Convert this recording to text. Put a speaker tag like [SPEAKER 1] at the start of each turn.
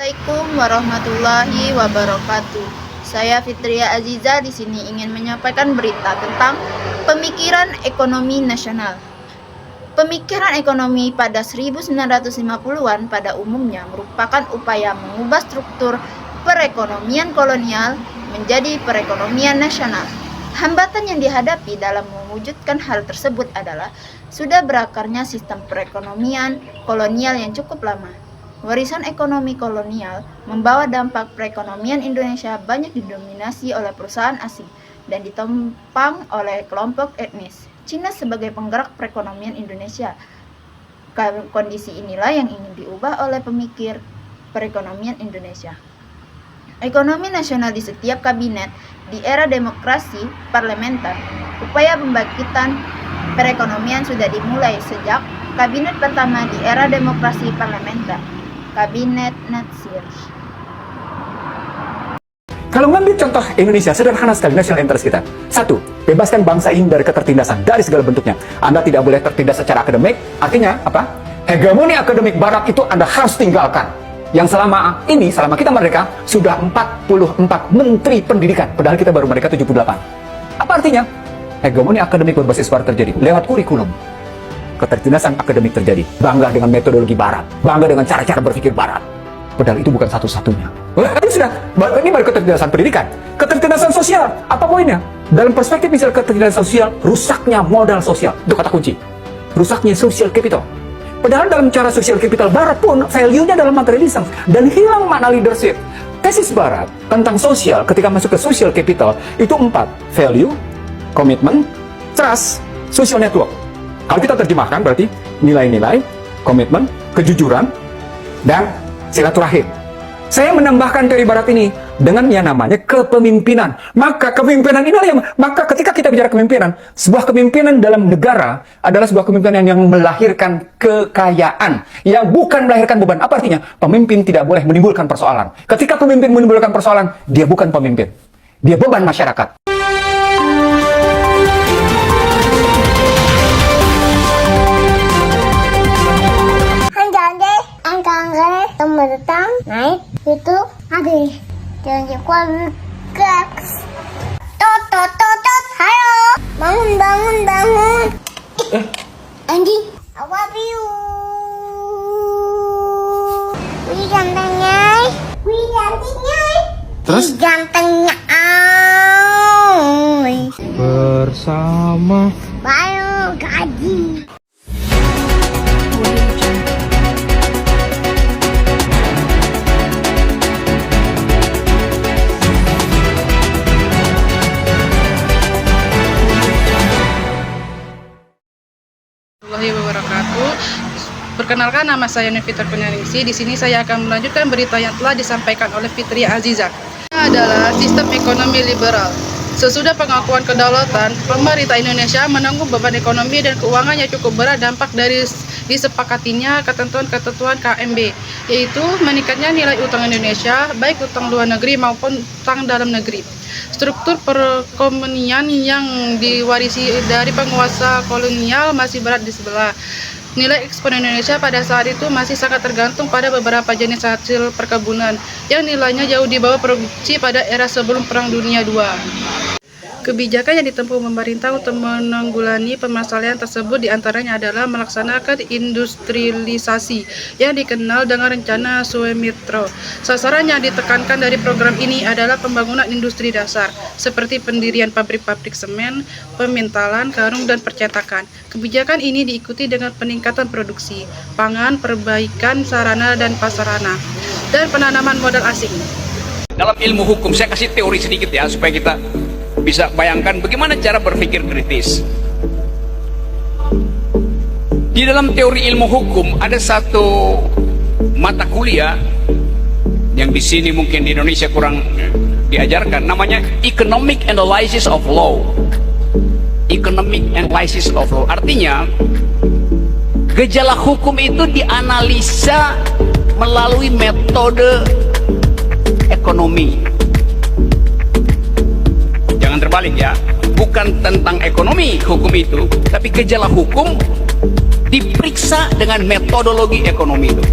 [SPEAKER 1] Assalamualaikum warahmatullahi wabarakatuh. Saya Fitria Aziza di sini ingin menyampaikan berita tentang pemikiran ekonomi nasional. Pemikiran ekonomi pada 1950-an pada umumnya merupakan upaya mengubah struktur perekonomian kolonial menjadi perekonomian nasional. Hambatan yang dihadapi dalam mewujudkan hal tersebut adalah sudah berakarnya sistem perekonomian kolonial yang cukup lama. Warisan ekonomi kolonial membawa dampak perekonomian Indonesia banyak didominasi oleh perusahaan asing dan ditopang oleh kelompok etnis Cina sebagai penggerak perekonomian Indonesia. Kondisi inilah yang ingin diubah oleh pemikir perekonomian Indonesia. Ekonomi nasional di setiap kabinet di era demokrasi parlementer, upaya pembangkitan perekonomian sudah dimulai sejak kabinet pertama di era demokrasi parlementer, Kabinet Natsir.
[SPEAKER 2] Kalau ngambil contoh Indonesia, sederhana sekali national interest kita. Satu, bebaskan bangsa ini dari ketertindasan, dari segala bentuknya. Anda tidak boleh tertindas secara akademik, artinya apa? Hegemoni akademik barat itu Anda harus tinggalkan. Yang selama kita merdeka, sudah 44 menteri pendidikan, padahal kita baru merdeka 78. Apa artinya? Hegemoni akademik berbasis barat terjadi, lewat kurikulum. Ketertindasan akademik terjadi, bangga dengan metodologi barat, bangga dengan cara-cara berpikir barat. Padahal itu bukan satu-satunya. Ini baru ketertindasan pendidikan. Ketertindasan sosial, apa poinnya? Dalam perspektif misal ketertindasan sosial, rusaknya modal sosial. Itu kata kunci. Rusaknya social capital. Padahal dalam cara social capital barat pun, value-nya dalam materialism. Dan hilang makna leadership. Tesis barat tentang sosial ketika masuk ke social capital, itu 4. Value, komitmen, trust, social network. Kalau kita terjemahkan berarti nilai-nilai, komitmen, kejujuran, dan silaturahim. Saya menambahkan teori barat ini dengan yang namanya kepemimpinan. Maka kepemimpinan inilah yang, maka ketika kita bicara kepemimpinan, sebuah kepemimpinan dalam negara adalah sebuah kepemimpinan yang melahirkan kekayaan, yang bukan melahirkan beban. Apa artinya? Pemimpin tidak boleh menimbulkan persoalan. Ketika pemimpin menimbulkan persoalan, dia bukan pemimpin. Dia beban masyarakat.
[SPEAKER 3] Selamat datang naik itu ada jangan keluarga. Tot halo, bangun Andi, I love you. Wih gantengnya
[SPEAKER 2] Terus?
[SPEAKER 3] gantengnya
[SPEAKER 2] Bersama
[SPEAKER 3] baru gaji.
[SPEAKER 4] Wabarakatuh. Perkenalkan, nama saya Nevita Kurnianingsih. Di sini saya akan melanjutkan berita yang telah disampaikan oleh Fitria Aziza. Ini adalah sistem ekonomi liberal. Sesudah pengakuan kedaulatan, pemerintah Indonesia menanggung beban ekonomi dan keuangan yang cukup berat dampak dari disepakatinya ketentuan-ketentuan KMB, yaitu meningkatnya nilai utang Indonesia, baik utang luar negeri maupun utang dalam negeri. Struktur perekonomian yang diwarisi dari penguasa kolonial masih berat di sebelah. Nilai ekspor Indonesia pada saat itu masih sangat tergantung pada beberapa jenis hasil perkebunan yang nilainya jauh di bawah produksi pada era sebelum Perang Dunia II. Kebijakan yang ditempuh pemerintah untuk menanggulangi permasalahan tersebut diantaranya adalah melaksanakan industrialisasi yang dikenal dengan rencana Suemitro. Sasaran yang ditekankan dari program ini adalah pembangunan industri dasar, seperti pendirian pabrik-pabrik semen, pemintalan, karung, dan percetakan. Kebijakan ini diikuti dengan peningkatan produksi, pangan, perbaikan sarana dan prasarana, dan penanaman modal asing.
[SPEAKER 5] Dalam ilmu hukum, saya kasih teori sedikit ya, supaya kita bisa bayangkan bagaimana cara berpikir kritis. Di dalam teori ilmu hukum ada satu mata kuliah yang di sini mungkin di Indonesia kurang diajarkan, namanya Economic Analysis of Law. Economic Analysis of Law artinya gejala hukum itu dianalisa melalui metode ekonomi. Jangan terbalik ya, bukan tentang ekonomi hukum itu, tapi gejala hukum diperiksa dengan metodologi ekonomi itu.